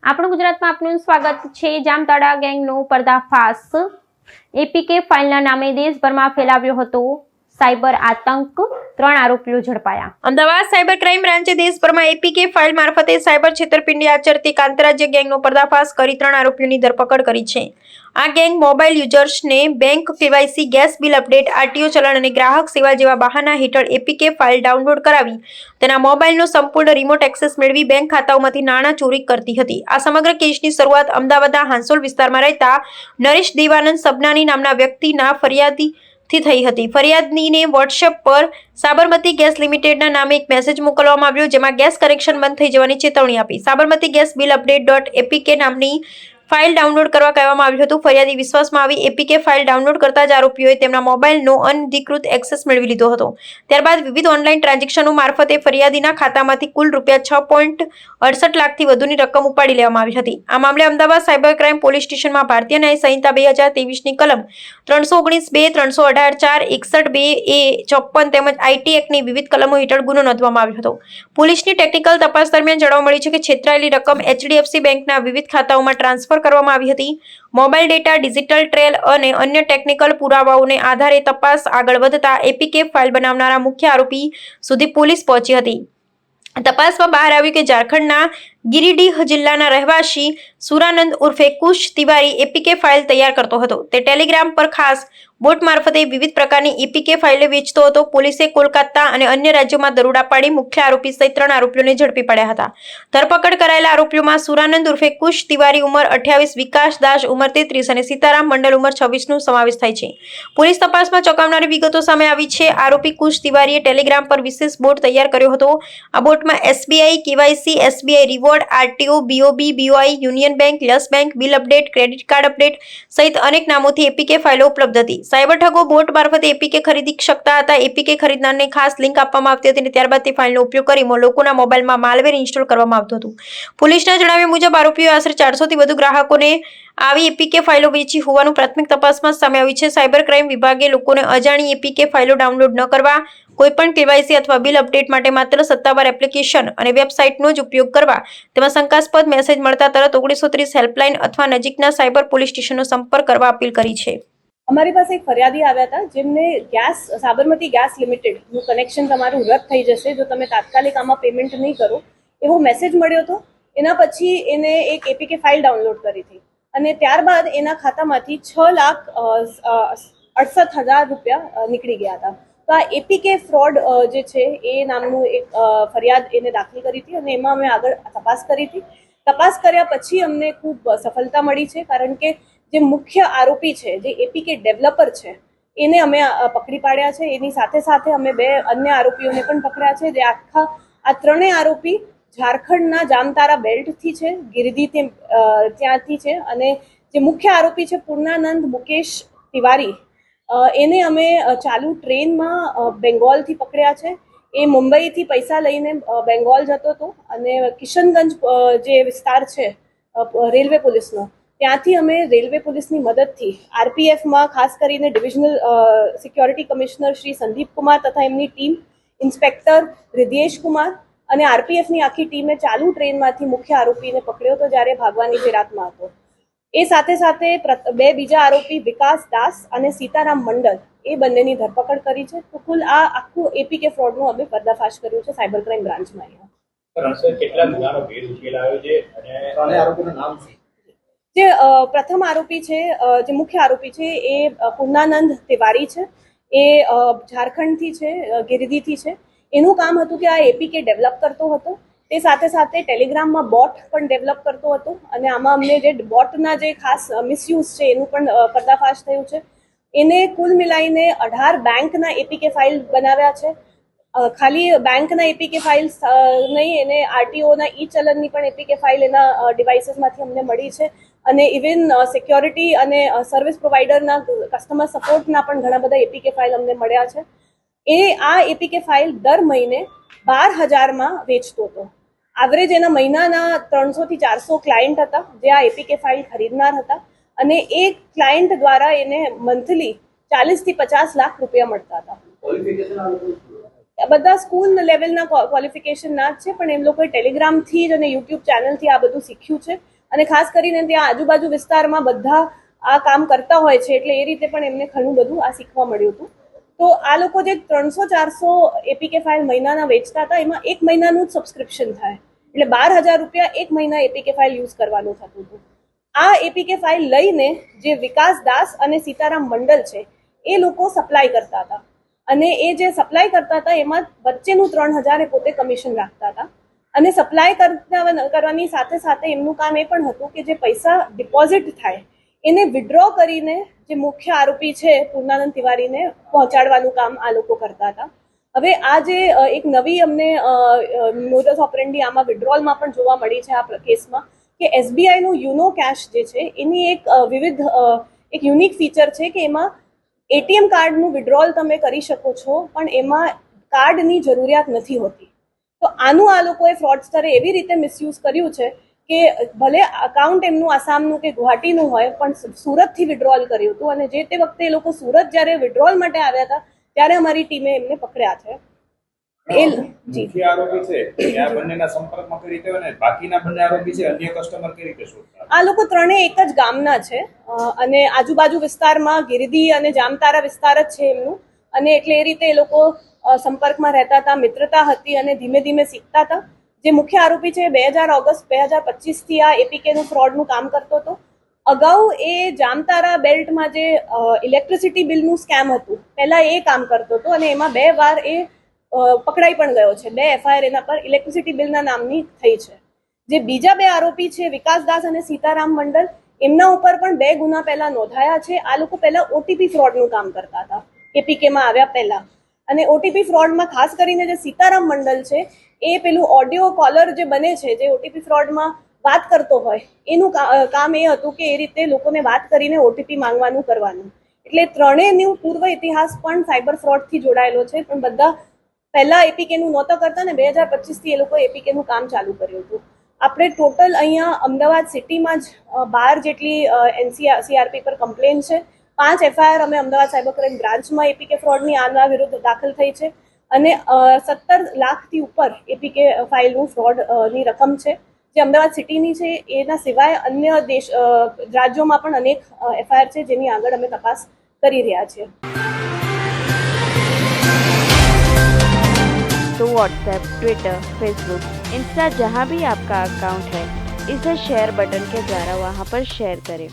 આપણું ગુજરાતમાં આપનું સ્વાગત છે। જામતાડા ગેંગનો પર્દાફાશ। એપીકે ફાઇલના નામે દેશભરમાં ફેલાવ્યો હતો સાયબર આતંક। 3 આરોપીઓ ઝડપાયા। અમદાવાદ સાયબર ક્રાઇમ બ્રાન્ચે દેશભરમાં એપીકે ફાઇલ મારફતે સાયબર છેતરપિંડી આચરતી આંતરરાજ્ય ગેંગનો પર્દાફાશ કરી 3 આરોપીઓની ધરપકડ કરી છે। આ ગેંગ મોબાઈલ યુઝર્સને bank KYC, gas bill update, RTO ચલણ અને ગ્રાહક સેવા જેવા બહાના હેઠળ એપીકે ફાઇલ ડાઉનલોડ કરાવી તેના મોબાઈલનો સંપૂર્ણ રિમોટ એક્સેસ મેળવી બેંક ખાતાઓમાંથી નાણાં ચોરી કરતી હતી। આ સમગ્ર કેસની શરૂઆત અમદાવાદના હાંસોલ વિસ્તારમાં રહેતા નરેશ દેવાનંદ સબનાની નામના વ્યક્તિના ફરિયાદથી થઈ હતી। ફરિયાદીને વોટ્સએપ પર સાબરમતી ગેસ લિમિટેડના નામે એક મેસેજ મોકલવામાં આવ્યો, જેમાં ગેસ કનેક્શન બંધ થઈ જવાની ચેતવણી આપી Sabarmati gas bill update .apk નામની ફાઇલ ડાઉનલોડ કરવા કહેવામાં આવ્યું હતું। ફરિયાદી વિશ્વાસમાં આવી એપીકે ફાઇલ ડાઉનલોડ કરતા જ આરોપીઓએ તેમના મોબાઈલનો અનધિકૃત એક્સેસ મેળવી લીધો હતો। ત્યારબાદ વિવિધ ઓનલાઈન ટ્રાન્ઝેક્શનો મારફતે ફરિયાદીના ખાતામાંથી કુલ રૂપિયા 6.68 લાખથી વધુની રકમ ઉપાડી લેવામાં આવી હતી। આ મામલે અમદાવાદ સાયબર ક્રાઇમ પોલીસ સ્ટેશનમાં ભારતીય ન્યાય સંહિતા 2023ની કલમ 319(2), 318(4), 61(2)(a), 54 તેમજ આઈટી એક્ટની વિવિધ કલમો હેઠળ ગુનો નોંધવામાં આવ્યો હતો। પોલીસની ટેકનિકલ તપાસ દરમિયાન જાણવા મળ્યું છે કે છેતરાયેલી રકમ એચડીએફસી બેંકના વિવિધ ખાતાઓમાં ટ્રાન્સફર કરવામાં આવી હતી। મોબાઈલ ડેટા, ડિજિટલ ટ્રેલ અને અન્ય ટેકનિકલ પુરાવાઓને આધારે તપાસ આગળ વધતા એપીકે ફાઇલ બનાવનારા મુખ્ય આરોપી સુધી પોલીસ પહોંચી હતી। તપાસમાં બહાર આવ્યું કે ઝારખંડના ગિરિડીહ જિલ્લાના રહેવાસી સુરાનંદ ઉર્ફે કુશ તિવારી એપીકે ફાઇલ તૈયાર કરતો હતો। તે ટેલિગ્રામ પર ખાસ બોટ મારફતે વિવિધ પ્રકારની એપીકે ફાઇલો વેચતો હતો। પોલીસે કોલકાતા અને અન્ય રાજ્યોમાં દરોડા પાડી મુખ્ય આરોપી સહિત 3 આરોપીઓને ઝડપી પડ્યા હતા। ધરપકડ કરાયેલા આરોપીઓમાં સુરાનંદ ઉર્ફે કુશ તિવારી ઉંમર 28, વિકાસ દાસ ઉંમર 33 અને સીતારામ મંડલ ઉંમર 26નો સમાવેશ થાય છે। પોલીસ તપાસમાં ચોંકાવનારી વિગતો સામે આવી છે। આરોપી કુશ તિવારીએ ટેલિગ્રામ પર વિશેષ બોટ તૈયાર કર્યો હતો। આ બોટમાં SBI KYC, SBI reward, RTO, BOB, BOI, Union Bank, Yes Bank, bill update, credit card update સહિત અનેક નામોથી એપીકે ફાઇલો ઉપલબ્ધ હતી। સાયબર ઠગો બોટ મારફતે એપીકે ખરીદી શકતા હતા। એપીકે ખરીદનારને ખાસ લિંક આપવામાં આવતી હતી અને ત્યારબાદ તે ફાઇલનો ઉપયોગ કરી લોકોના મોબાઈલમાં માલવેર ઇન્સ્ટોલ કરવામાં આવતું હતું। પોલીસના જણાવ્યા મુજબ આરોપીઓએ આશરે 400થી વધુ ગ્રાહકોને આવી એપીકે ફાઇલો વેચી હોવાનું પ્રાથમિક તપાસમાં સામે આવ્યું છે। સાયબર ક્રાઇમ વિભાગે લોકોને અજાણી એપીકે ફાઇલો ડાઉનલોડ ન કરવા, કોઈપણ કેવાયસી અથવા બિલ અપડેટ માટે માત્ર સત્તાવાર એપ્લિકેશન અને વેબસાઇટનો જ ઉપયોગ કરવા, તેમાં શંકાસ્પદ મેસેજ મળતા તરત 1930 હેલ્પલાઇન અથવા નજીકના સાયબર પોલીસ સ્ટેશનનો સંપર્ક કરવા અપીલ કરી છે। અમારી પાસે એક ફરિયાદી આવ્યા હતા જેમને સાબરમતી ગેસ લિમિટેડનું કનેક્શન તમારું રદ થઈ જશે જો તમે તાત્કાલિક આમાં પેમેન્ટ નહીં કરો એવો મેસેજ મળ્યો હતો। એના પછી એને એક એપીકે ફાઇલ ડાઉનલોડ કરી હતી અને ત્યારબાદ એના ખાતામાંથી 6,68,000 રૂપિયા નીકળી ગયા હતા। તો આ એપીકે ફ્રોડ જે છે એ નામનું એક ફરિયાદ એને દાખલ કરી હતી અને એમાં અમે આગળ તપાસ કરી હતી। તપાસ કર્યા પછી અમને ખૂબ સફળતા મળી છે, કારણ કે જે મુખ્ય આરોપી છે, જે એપીકે ડેવલપર છે, એને અમે પકડી પાડ્યા છે। એની સાથે સાથે અમે 2 અન્ય આરોપીઓને પણ પકડ્યા છે। જે આ ત્રણેય આરોપી ઝારખંડના જામતારા બેલ્ટથી છે, ગિરિડીહ ત્યાંથી છે અને જે મુખ્ય આરોપી છે પૂર્ણાનંદ મુકેશ તિવારી, એને અમે ચાલુ ટ્રેનમાં બેંગોલથી પકડ્યા છે। એ મુંબઈથી પૈસા લઈને બેંગોલ જતો હતો અને કિશનગંજ જે વિસ્તાર છે રેલવે પોલીસનો, ત્યાંથી અમે રેલવે પોલીસની મદદથી આરપીએફમાં ખાસ કરીને divisional security commissioner Shri Sandeep Kumar તથા એમની ટીમ, ઇન્સ્પેક્ટર હૃદયેશ કુમાર અને આરપીએફની આખી ટીમે ચાલુ ટ્રેનમાંથી મુખ્ય આરોપીને પકડ્યો હતો જ્યારે ભાગવાની ફિરાકમાં હતો। એ સાથે સાથે 2 બીજા આરોપી વિકાસ દાસ અને સીતારામ મંડલ, એ બંનેની ધરપકડ કરી છે। તો કુલ આ આખું એપીકે ફ્રોડનું અમે પર્દાફાશ કર્યું છે સાયબર ક્રાઇમ બ્રાન્ચમાં। કેટલા ગુનાનો ભેદ ઉકેલાયો છે અને આરોપીનું નામ છે? જે પ્રથમ આરોપી છે, જે મુખ્ય આરોપી છે, એ પૂર્ણાનંદ તિવારી છે। એ ઝારખંડથી છે, ગિરિડીહથી છે। એનું કામ હતું કે આ એપીકે ડેવલપ કરતો હતો, તે સાથે સાથે ટેલિગ્રામમાં બોટ પણ ડેવલપ કરતો હતો અને આમાં અમને જે બોટના જે ખાસ મિસયુઝ છે એનું પણ પર્દાફાશ થયું છે। એને કુલ મિલાઈને 18 બેંકના એપીકે ફાઇલ બનાવ્યા છે। ખાલી બેંકના એપીકે ફાઇલ નહીં, એને આરટીઓના ઈ ચલણની પણ એપીકે ફાઇલ એના ડિવાઇસીસમાંથી અમને મળી છે અને ઇવન સિક્યોરિટી અને સર્વિસ પ્રોવાઇડરના કસ્ટમર સપોર્ટના પણ ઘણા બધા એપીકે ફાઇલ અમને મળ્યા છે। એ આ એપીકે ફાઇલ દર મહિને 12,000માં વેચતો હતો। એવરેજ એના મહિનાના 300 થી 400 ક્લાયન્ટ હતા જે આ એપીકે ફાઇલ ખરીદનાર હતા અને એ ક્લાયન્ટ દ્વારા એને મંથલી 40 થી 50 લાખ રૂપિયા મળતા હતા। બધા સ્કૂલ લેવલના ક્વોલિફિકેશન ના જ છે, પણ એમ લોકોએ ટેલિગ્રામથી જ અને યુટ્યુબ ચેનલથી આ બધું શીખ્યું છે અને ખાસ કરીને ત્યાં આજુબાજુ વિસ્તારમાં બધા આ કામ કરતા હોય છે, એટલે એ રીતે પણ એમને ઘણું બધું આ શીખવા મળ્યું હતું. તો આ લોકો જે 300-400 એપીકે ફાઇલ મહિનાના વેચતા હતા, એમાં એક મહિનાનું જ સબસ્ક્રિપ્શન થાય, એટલે 12,000 રૂપિયા એક મહિના એપીકે ફાઇલ યુઝ કરવાનું થતું હતું. આ એપીકે ફાઇલ લઈને જે વિકાસ દાસ અને સીતારામ મંડલ છે એ લોકો સપ્લાય કરતા હતા, અને એ જે સપ્લાય કરતા હતા એમાં વચ્ચેનું 3,000 એ પોતે કમિશન રાખતા હતા. અને સપ્લાય કરવાની સાથે સાથે એમનું કામ એ પણ હતું કે જે પૈસા ડિપોઝિટ થાય એને વિડ્રો કરીને જે મુખ્ય આરોપી છે પૂર્ણાનંદ તિવારીને પહોંચાડવાનું કામ આ લોકો કરતા હતા. હવે આ જે એક નવી અમને મોડસ ઓપરેન્ડી આમાં વિડ્રોલમાં પણ જોવા મળી છે આ કેસમાં, કે SBI નું યુનો કેશ જે છે એની એક યુનિક ફીચર છે કે એમાં ATM કાર્ડનું વિડ્રોલ તમે કરી શકો છો, પણ એમાં કાર્ડની જરૂરિયાત નથી હોતી. તો આનું આ લોકોએ ફ્રોડસ્ટરે એવી રીતે મિસયુઝ કર્યું છે કે ભલે અકાઉન્ટ એમનું આસામનું કે ગુવાહાટીનું હોય, પણ સુરતથી વિડ્રોલ કર્યું હતું, અને જે તે વખતે એ લોકો સુરત જ્યારે વિડ્રોલ માટે આવ્યા હતા ત્યારે અમારી ટીમે એમને પકડ્યા છે. મુખ્ય આરોપી છે આ બંનેના સંપર્કમાં કઈ રીતે અને બાકીના બંને આરોપી છે અન્ય કસ્ટમર કઈ રીતે શોધતા? આ લોકો ત્રણેય એક જ ગામના છે અને આજુબાજુ વિસ્તારમાં ગિરદી અને જામતારા વિસ્તાર જ છે એમનું, અને એટલે એ રીતે એ લોકો સંપર્કમાં રહેતા હતા, મિત્રતા હતી અને ધીમે ધીમે શીખતા હતા. જે મુખ્ય આરોપી છે ઓગસ્ટ 2025 આ એપીકેનું ફ્રોડનું કામ કરતો હતો. અગાઉ એ જામતારા બેલ્ટમાં જે ઇલેક્ટ્રિસિટી બિલનું સ્કેમ હતું પહેલા એ કામ કરતો હતો, અને એમાં 2 વાર એ પકડાઈ પણ ગયો છે. 2 FIR એના પર ઇલેક્ટ્રિસિટી બિલના નામની થઈ છે. જે બીજા 2 આરોપી છે વિકાસ દાસ અને સીતારામ મંડલ, એમના ઉપર પણ 2 ગુના પહેલા નોંધાયા છે. આ લોકો પહેલા OTP ફ્રોડનું કામ કરતા હતા એપીકેમાં આવ્યા પહેલા, અને OTP ફ્રોડમાં ખાસ કરીને જે સીતારામ મંડલ છે એ પેલું ઓડિયો કોલર જે બને છે, જે OTP ફ્રોડમાં વાત કરતો હોય એનું કામ એ હતું કે એ રીતે લોકોને વાત કરીને OTP માંગવાનું કરવાનું. એટલે ત્રણેયનું પૂર્વ ઇતિહાસ પણ સાયબર ફ્રોડથી જોડાયેલો છે, પણ બધા પહેલા એપીકેનું નહોતા કરતા ને 2025 એ લોકો એપીકેનું કામ ચાલુ કર્યું હતું. આપણે ટોટલ અહીંયા અમદાવાદ સિટીમાં જ 12 જેટલી CRP પર કમ્પ્લેન છે. 5 FIR અમે અમદાવાદ સાયબર ક્રાઇમ બ્રાન્ચમાં એપીકે ફ્રોડની આના વિરુદ્ધ દાખલ થઈ છે, અને 17 લાખથી ઉપર એપીકે ફાઇલનું ફ્રોડની રકમ છે જે અમદાવાદ સિટીની છે. એના સિવાય અન્ય રાજ્યોમાં પણ અનેક FIR છે જેની આગળ અમે તપાસ કરી રહ્યા છીએ. तो व्हाट्सएप, ट्विटर, फेसबुक, इंस्टा जहाँ भी आपका अकाउंट है इसे शेयर बटन के द्वारा वहाँ पर शेयर करें